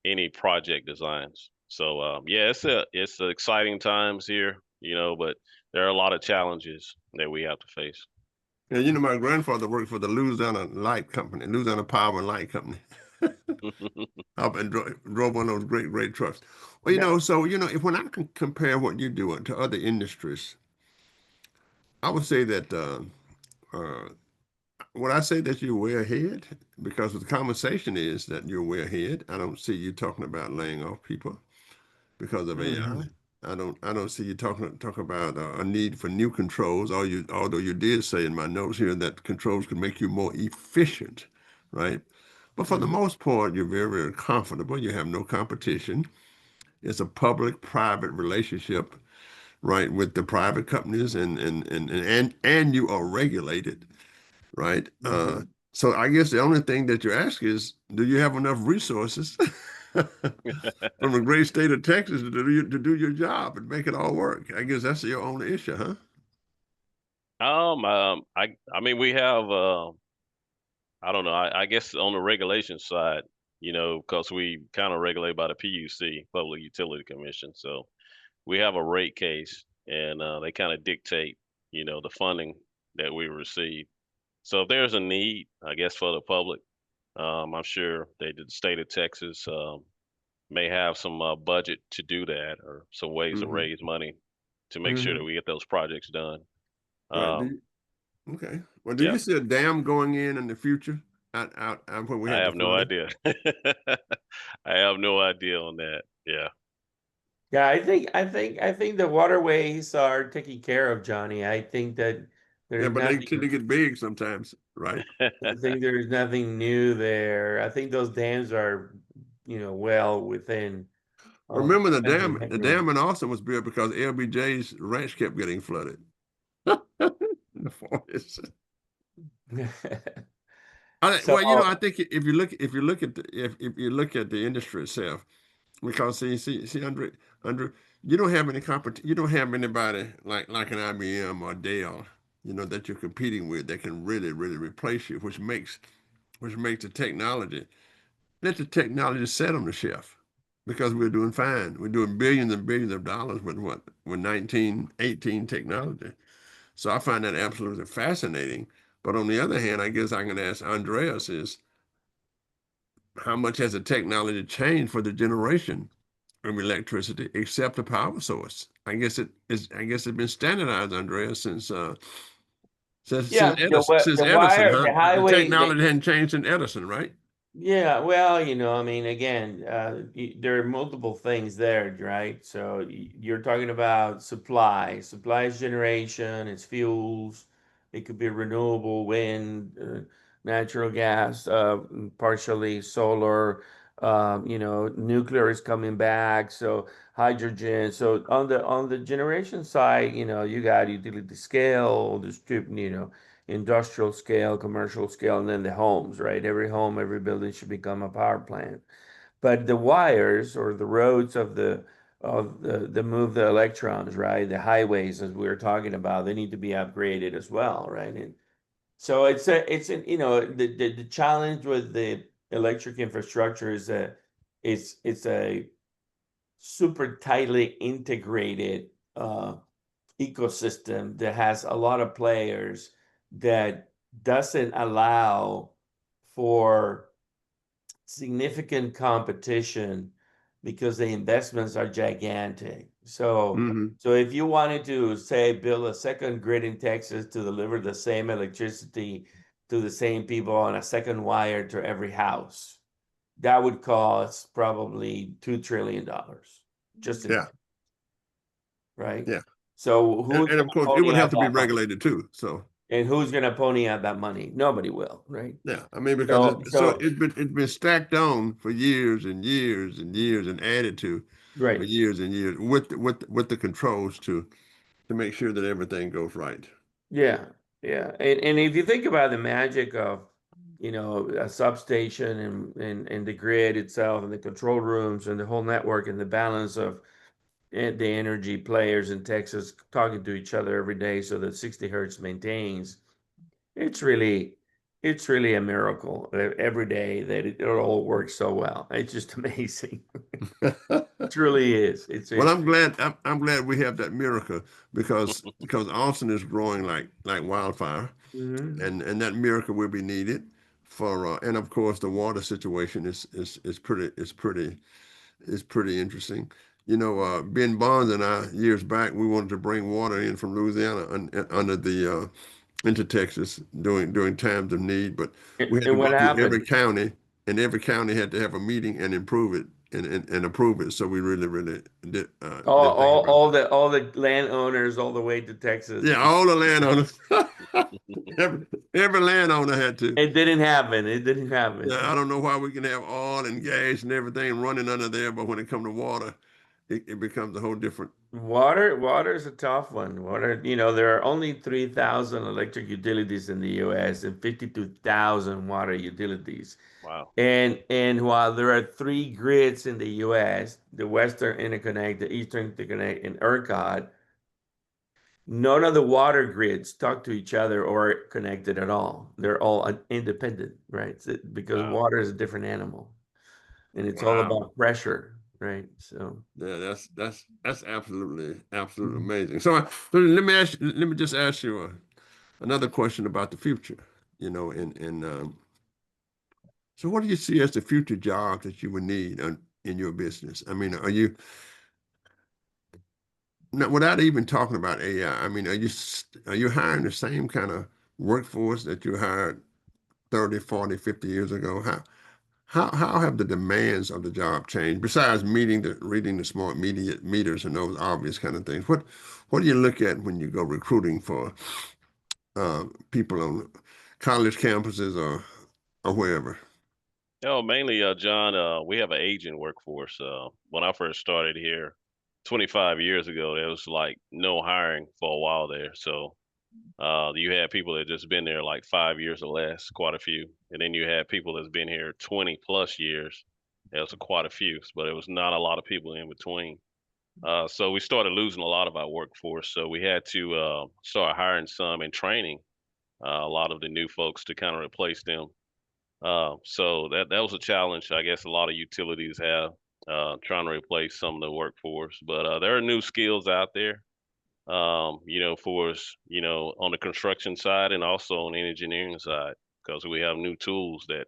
any project designs. So yeah, it's exciting times here, but there are a lot of challenges that we have to face. And my grandfather worked for the Louisiana Power and Light Company. Up and drove one of those great trucks. Well, so if when I can compare what you're doing to other industries, I would say that uh, when I say that you're way ahead, because the conversation is that you're way ahead. I don't see you talking about laying off people because of AI. Mhm. I don't see you talk about a need for new controls. Although you did say in my notes here that controls could make you more efficient. right? But for the Mhm. most part, you're very, very comfortable. You have no competition. It's a public-private relationship, right, with the private companies, and you are regulated, right? Mhm. So I guess the only thing that you ask is, do you have enough resources from the great state of Texas to do your job and make it all work? I guess that's your only issue, huh? I mean, we have, I don't know. I guess on the regulation side, because we kind of regulate by the PUC, Public Utility Commission. So we have a rate case, and they kind of dictate, the funding that we receive. So if there's a need, I guess for the public, I'm sure the state of Texas may have some budget to do that, or some ways to Hmm. raise money to make sure that Mhm. we get those projects done. Right. Um, Okay. Well, do yeah, you see a dam going in the future out when we I had the have no flooding? idea. I have no idea on that. Yeah. Yeah, I think the waterways are taken care of, Johnny. I think that Yeah, there's but they tend nothing to get big sometimes, right? I think there's nothing new there. I think those dams are, well within Remember defensive the mechanism. dam in Austin was built because LBJ's ranch kept getting flooded in the 40s. So, Well, I think if you look at the industry itself, because see, Andre, you don't have any you don't have anybody like an IBM or Dell, that you're competing with that can really, really replace you, which makes the technology. Let the technology set on the shelf because we're doing fine. We're doing billions and billions of dollars with what? With 1918 technology. So I find that absolutely fascinating. But on the other hand, I guess I can ask Andreas is how much has the technology changed for the generation of electricity except the power source? I guess it's been standardized, Andreas, yeah, Since the Edison, wire, huh? the The highway, technology hadn't changed since Edison, right? yeah, well, I mean, again, there are multiple things there, right? So you're talking about supply is generation, it's fuels, it could be renewable wind, natural gas, partially solar, nuclear is coming back, so hydrogen. So on the generation side, you got utility scale, industrial scale, commercial scale, and then the homes, right? Every home, every building should become a power plant. But the wires or the roads of the move the electrons, right? The highways, as we were talking about, they need to be upgraded as well, right? And so the challenge with the electric infrastructure is that it's a super tightly integrated ecosystem that has a lot of players that doesn't allow for significant competition because the investments are gigantic. So, Hmm. so if you wanted to say build a second grid in Texas to deliver the same electricity to the same people on a second wire to every house, that would cost probably $2 trillion just in, Yeah, right? yeah. So And, who's and of gonna course, it would pony have up to be that money? regulated too. So And who's gonna pony up that money? Nobody will, right? yeah, I mean, because So so it's been stacked on for years and years and years and added to for right. years and years with the controls to make sure that everything goes right. Yeah, yeah. And if you think about the magic of, a substation and the grid itself and the control rooms and the whole network and the balance of the energy players in Texas talking to each other every day so that 60 hertz maintains, it's really it's really a miracle every day that it all works so well. It's just amazing. It truly is. Well, I'm glad we have that miracle because Austin is growing like wildfire, Mhm. and that miracle will be needed for and of course the water situation is pretty interesting. Ben Bonds and I years back we wanted to bring water in from Louisiana under the into Texas during times of need, but we had to And go what through every happened? county, and every county had to have a meeting and improve it and approve it. So we really, really All, did think all, about all that. the all the landowners all the way to Texas. Yeah, all the landowners. Every landowner had to. It didn't happen. It didn't happen. Yeah, I don't know why we can have oil and gas and everything running under there, but when it comes to water, it becomes a whole different. Water is a tough one. Water, there are only 3,000 electric utilities in the US and 52,000 water utilities. Wow. And while there are three grids in the US, the Western Interconnect, the Eastern Interconnect, and ERCOT, none of the water grids talk to each other or are connected at all. They're all independent, right? Because Wow. water is a different animal, and it's all Wow. about pressure, right? So Yeah, that's absolutely amazing. So let me just ask you another question about the future. So what do you see as the future jobs that you would need in your business? I mean, are you not without even talking about AI? I mean, are you hiring the same kind of workforce that you hired 30, 40, 50 years ago? How have the demands of the job changed besides reading the smart meters and those obvious kind of things? What do you look at when you go recruiting for people on college campuses or wherever? Mainly, John, we have an aging workforce. When I first started here 25 years ago, there was like no hiring for a while there. So you had people that just been there like 5 years or less, quite a few. And then you had people that's been here 20 plus years. There's quite a few, but it was not a lot of people in between. So we started losing a lot of our workforce. So we had to start hiring some and training a lot of the new folks to kind of replace them. So that was a challenge, I guess a lot of utilities have trying to replace some of the workforce. But there are new skills out there, for us, on the construction side and also on the engineering side, because we have new tools that,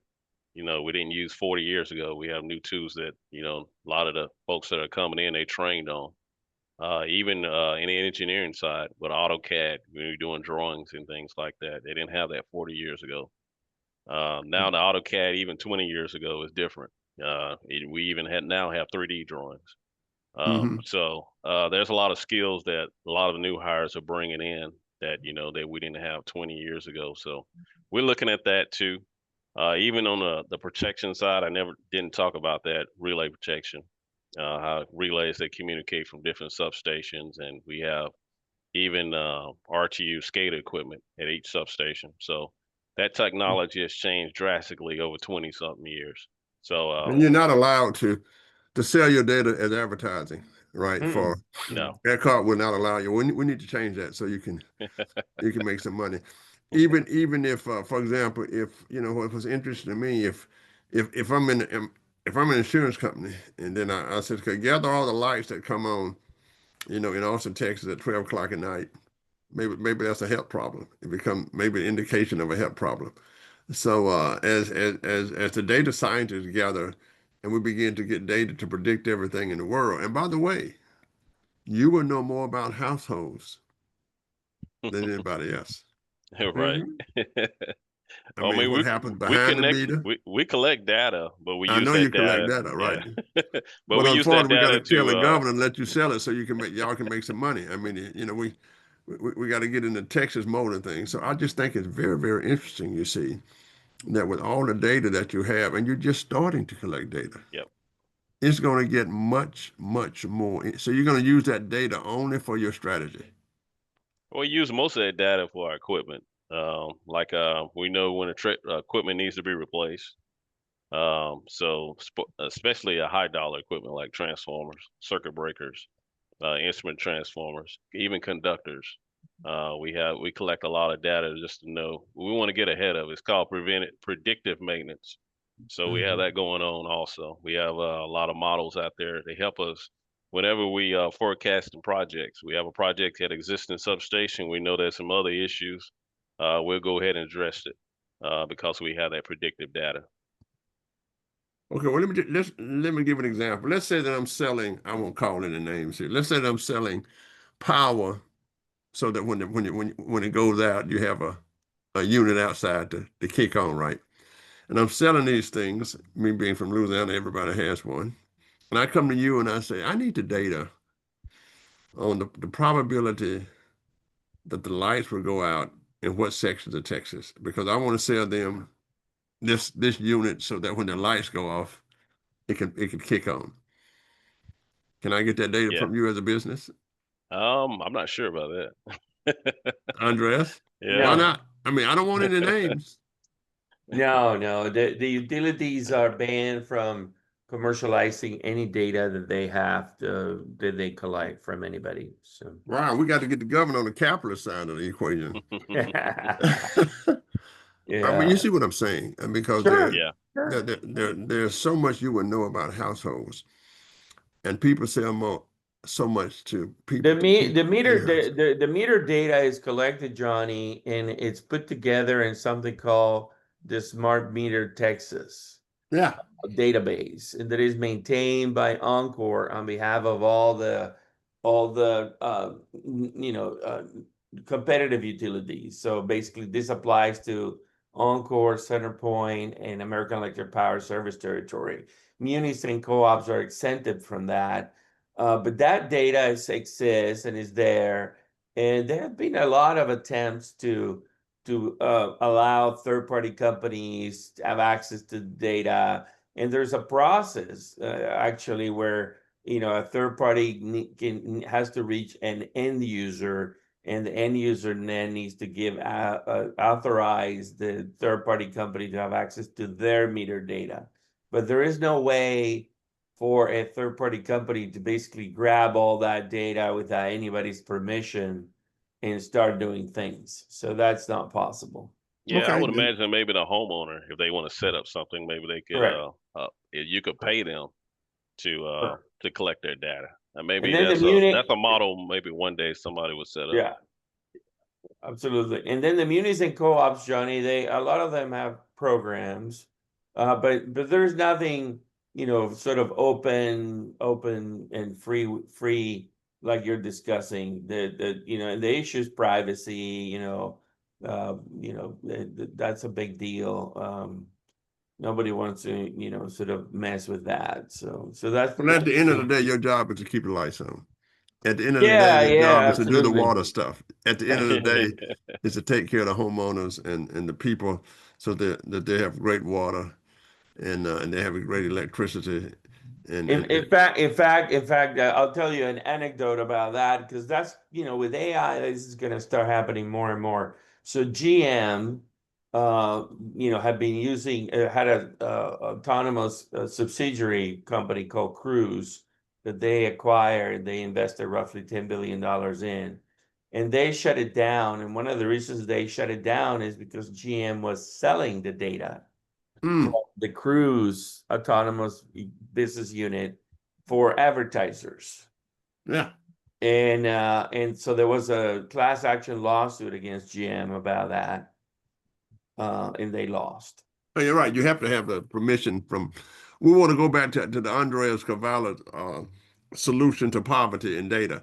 we didn't use 40 years ago. We have new tools that, a lot of the folks that are coming in, they trained on. Even in the engineering side with AutoCAD, when you're doing drawings and things like that, they didn't have that 40 years ago. Now the AutoCAD, even 20 years ago, is different. We even now have 3D drawings. Hmm. So there's a lot of skills that a lot of the new hires are bringing in that that we didn't have 20 years ago. So we're looking at that too. Even on the protection side, I never didn't talk about that relay protection. How relays that communicate from different substations, and we have even RTU SCADA equipment at each substation. So that technology has changed drastically over 20 something years. So And you're not allowed to sell your data as advertising, right? For no. ERCOT will not allow you. We need to change that so you can make some money. Even if, for example, if what was interesting to me, if I'm an insurance company and then I said, okay, gather all the lights that come on, in Austin, Texas at 12 o'clock at night. Maybe that's a health problem. It becomes maybe an indication of a health problem. So as the data scientists gather and we begin to get data to predict everything in the world. And by the way, you will know more about households than anybody else. Right. Mhm. I I mean, mean, what happens we behind the connect, meter? we collect data, but we I use know you that collect data. data, Yeah. right? But But we use that unfortunately, we got data to tell the to, governor and let you sell it so y'all can make some money. I mean, we got to get into Texas mode and things. So I just think it's very, very interesting. You see that with all the data that you have, and you're just starting to collect data, yep. it's going to get much, much more. So you're going to use that data only for your strategy. We use most of that data for our equipment. We know when equipment needs to be replaced. Especially a high dollar equipment like transformers, circuit breakers, instrument transformers, even conductors. We collect a lot of data just to know we want to get ahead of it. It's called predictive maintenance. So we have Mhm. that going on also. We have a lot of models out there. They help us whenever we forecasting projects. We have a project at existing substation. We know there's some other issues. We'll go ahead and address it because we have that predictive data. Okay, well, let me give an example. Let's say that I'm selling. I won't call any names here. Let's say that I'm selling power, so that when it goes out, you have a unit outside to kick on, right? And I'm selling these things. Me being from Louisiana, everybody has one. And I come to you and I say, I need the data on the probability that the lights will go out in what sections of Texas, because I want to sell them this unit so that when the lights go off, it can kick on. Can I get that data Yeah. from you as a business, I'm not sure about that. Andres? Yeah. Why No, not? I mean, I don't want any names. no. The utilities are banned from commercializing any data that they have that they collect from anybody. So Wow, we got to get the governor on the capitalist side of the equation. I mean, you yeah, see what I'm saying? And because sure, Yeah. sure. there's so much you would know about households, and people sell so much to people in-house. The meter data is collected, Johnny, and it's put together in something called the Smart Meter Texas Yeah. database, and that is maintained by Encore on behalf of all the competitive utilities. So basically, this applies to Encore, CenterPoint, and American Electric Power Service territory. Munis and co-ops are exempted from that, but that data exists and is there. And there have been a lot of attempts to allow third-party companies to have access to data. And there's a process actually where a third party has to reach an end user, and the end user then needs to authorize the third party company to have access to their meter data. But there is no way for a third party company to basically grab all that data without anybody's permission and start doing things. So that's not possible. Yeah, I Okay. would imagine maybe the homeowner, if they want to set up something, maybe they could Correct. you could pay them to collect their data. And And maybe then the that's a model maybe one day somebody would set up. yeah, absolutely. And then the munis and co-ops, Johnny, a lot of them have programs, but there's nothing, sort of open and free like you're discussing. And the issue is privacy, that's a big deal. Nobody wants to, sort of mess with that. So that's But at the end of the day, your job is to keep the lights on. At the end of the day, yeah, your job yeah, is to do the absolutely. water stuff. At the end of the day, is to take care of the homeowners and the people so that they have great water and they have great electricity. In fact, I'll tell you an anecdote about that because that's, with AI, this is going to start happening more and more. So GM, had been had a autonomous subsidiary company called Cruise that they acquired. They invested roughly $10 billion in, and they shut it down. And one of the reasons they shut it down is because GM was selling the data from Mm, the Cruise autonomous business unit for advertisers. yeah. And so there was a class action lawsuit against GM about that, and they lost. Oh, you're right. You have to have the permission from. We want to go back to the Andreas Cavallo solution to poverty in data.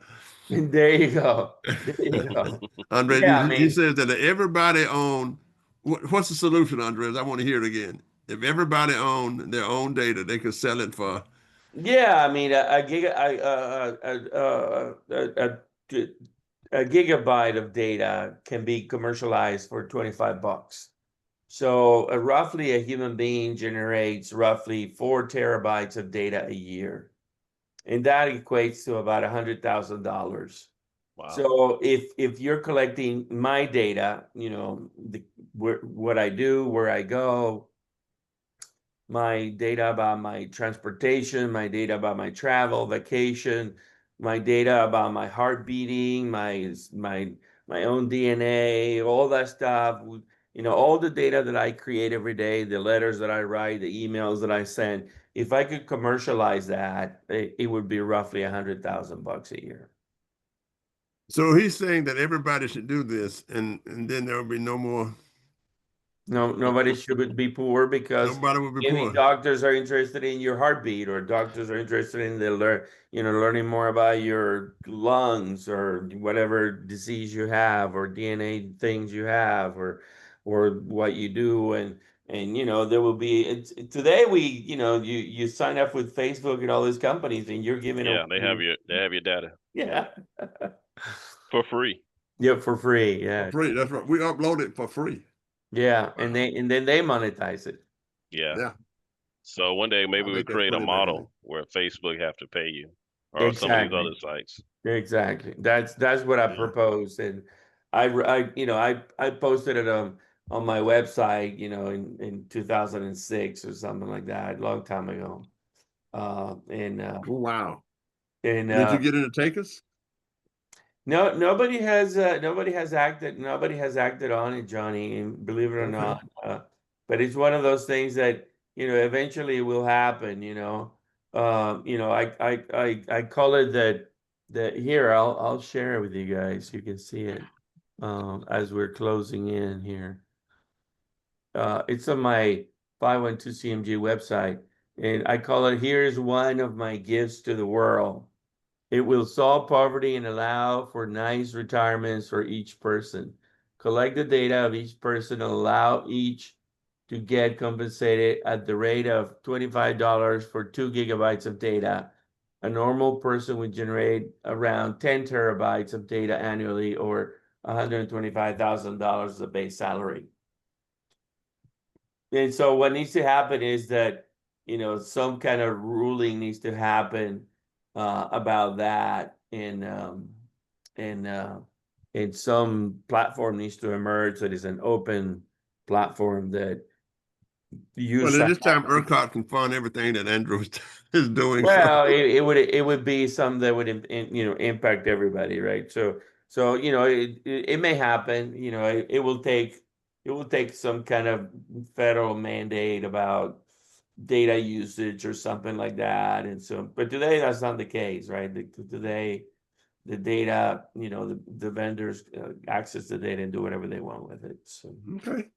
And there you go. There you go. Andres, Yeah, I he mean, says that everybody own. What's the solution, Andres? I want to hear it again. If everybody owned their own data, they could sell it for. yeah, I mean, a gigabyte of data can be commercialized for $25. So roughly a human being generates roughly 4 terabytes of data a year. And that equates to about $100,000. Wow. So if you're collecting my data, what I do, where I go, my data about my transportation, my data about my travel, vacation, my data about my heart beating, my own DNA, all that stuff, all the data that I create every day, the letters that I write, the emails that I send. If I could commercialize that, it would be roughly $100,000 a year. So he's saying that everybody should do this, and then there will be no more. No, nobody should be poor because Nobody will be maybe poor. doctors are interested in your heartbeat, or doctors are interested in learning more about your lungs or whatever disease you have, or DNA things you have, or what you do, and there will be today you sign up with Facebook and all these companies, and you're giving Yeah, away they have your data yeah for free. Yeah, for free. For Yeah. free. That's right. We upload it for free. Yeah. Wow. And then they monetize it. Yeah. Yeah. So one day maybe I we think that's create a pretty amazing. model where Facebook have to pay you, or some of these Exactly. other sites. Exactly. That's what I Yeah. proposed. And I posted it on my website, in 2006 or something like that, a long time ago. And Oh, wow. and Did you get any takers? No, nobody has acted on it, Johnny, and believe it or Okay. not. But it's one of those things that, eventually will happen, I call it that here, I'll share it with you guys. You can see it as we're closing in here. It's on my 512 CMG website, and I call it, here's one of my gifts to the world. It will solve poverty and allow for nice retirements for each person. Collect the data of each person and allow each to get compensated at the rate of $25 for 2 gigabytes of data. A normal person would generate around 10 terabytes of data annually, or $125,000 as a base salary. And so what needs to happen is that, some kind of ruling needs to happen about that, and some platform needs to emerge that is an open platform that Well, use at that. this time, ERCOT can fund everything that Andrew is doing. Well, it would be something that would impact everybody, right? So it may happen. It will take some kind of federal mandate about data usage or something like that. And so, but today that's not the case, right? Today, the data, the vendors access the data and do whatever they want with it. So. Okay.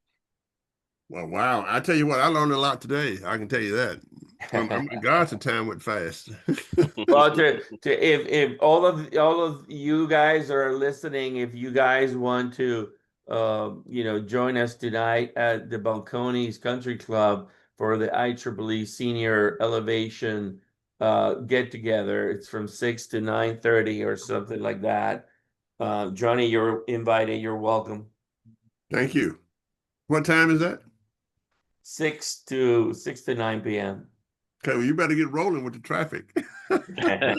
Well, wow. I tell you what, I learned a lot today. I can tell you that. Gosh, the time went fast. Well, if all of you guys are listening, if you guys want to, join us tonight at the Balcones Country Club for the IEEE Senior Elevation get together, it's from 6 to 9:30 or something like that. Johnny, you're invited. You're welcome. Thank you. What time is that? 6 to 9 p.m. Okay, well, you better get rolling with the traffic. Yeah,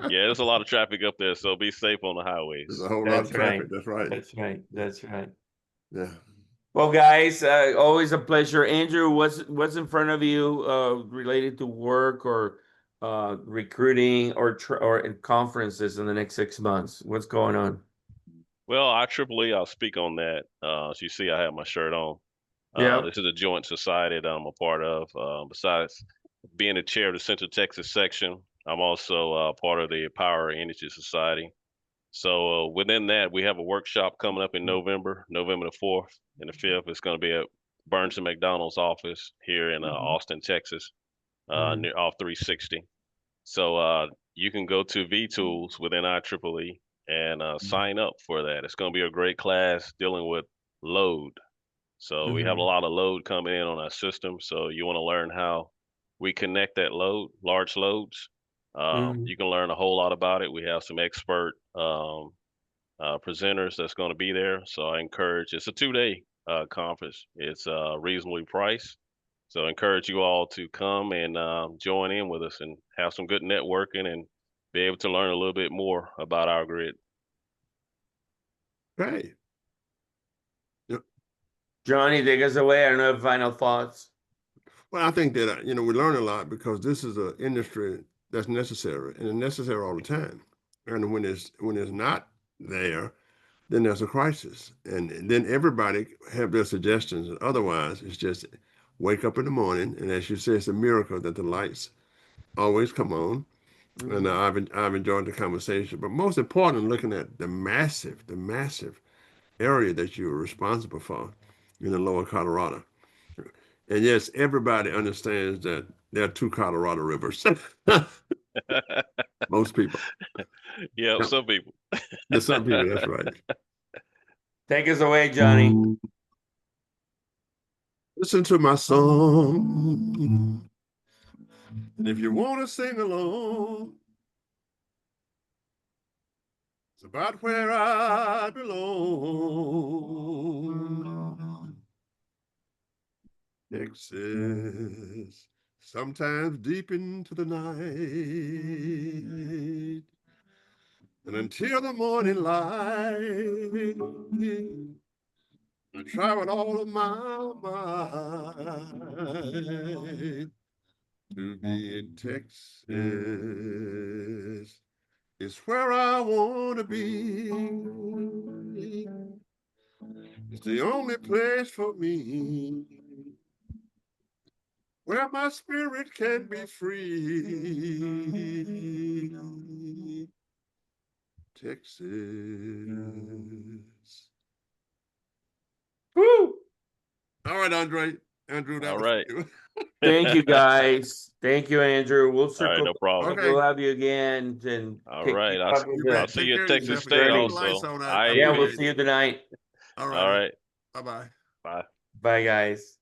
there's a lot of traffic up there, so be safe on the highways. There's a whole lot That's of traffic. right. That's right. That's right. That's right. Yeah. Well, guys, always a pleasure. Andrew, what's in front of you related to work or recruiting or in conferences in the next 6 months? What's going on? Well, IEEE, I'll speak on that. As you see, I have my shirt on. Yeah. This is a joint society that I'm a part of. Besides being the chair of the Central Texas section, I'm also part of the Power Energy Society. So within that, we have a workshop coming up in November the 4th and the 5th. It's going to be at Burns and McDonald's office here in Austin, Texas, near off 360. So you can go to VTools within IEEE and sign up for that. It's going to be a great class dealing with load. So we have a lot of load coming in on our system. So you want to learn how we connect that load, large loads. You can learn a whole lot about it. We have some expert presenters that's going to be there. So I encourage. It's a 2-day conference. It's reasonably priced. So I encourage you all to come and join in with us and have some good networking and be able to learn a little bit more about our grid. Okay. Johnny, take us away. I don't know, final thoughts. Well, I think that, we learn a lot because this is an industry that's necessary, and it's necessary all the time. And when it's not there, then there's a crisis. And then everybody have their suggestions. And otherwise, it's just wake up in the morning. And as you say, it's a miracle that the lights always come on. And I've enjoyed the conversation. But most important, looking at the massive area that you're responsible for in the lower Colorado. And yes, everybody understands that there are 2 Colorado rivers. Most people. Yeah, Yep. some people. There's some people, that's right. Take us away, Johnny. Listen to my song. And if you want to sing along, It's about where I belong. Texas, sometimes deep into the night. And until the morning light, I try with all of my might to be in Texas. It's where I want to be. It's the only place for me where my spirit can be free. Texas. Woo! All right, Andrew, that All was right. you. Thank you, guys. Thank you, Andrew. We'll All right, circle. no problem. Okay. We'll have you again and All keep right. up with You the- I'll bet. see Take you care at of Texas yourself. State Keep the also. lights on. I Yeah, we'll appreciate see you tonight. All it. right. All right. Bye-bye. Bye, guys.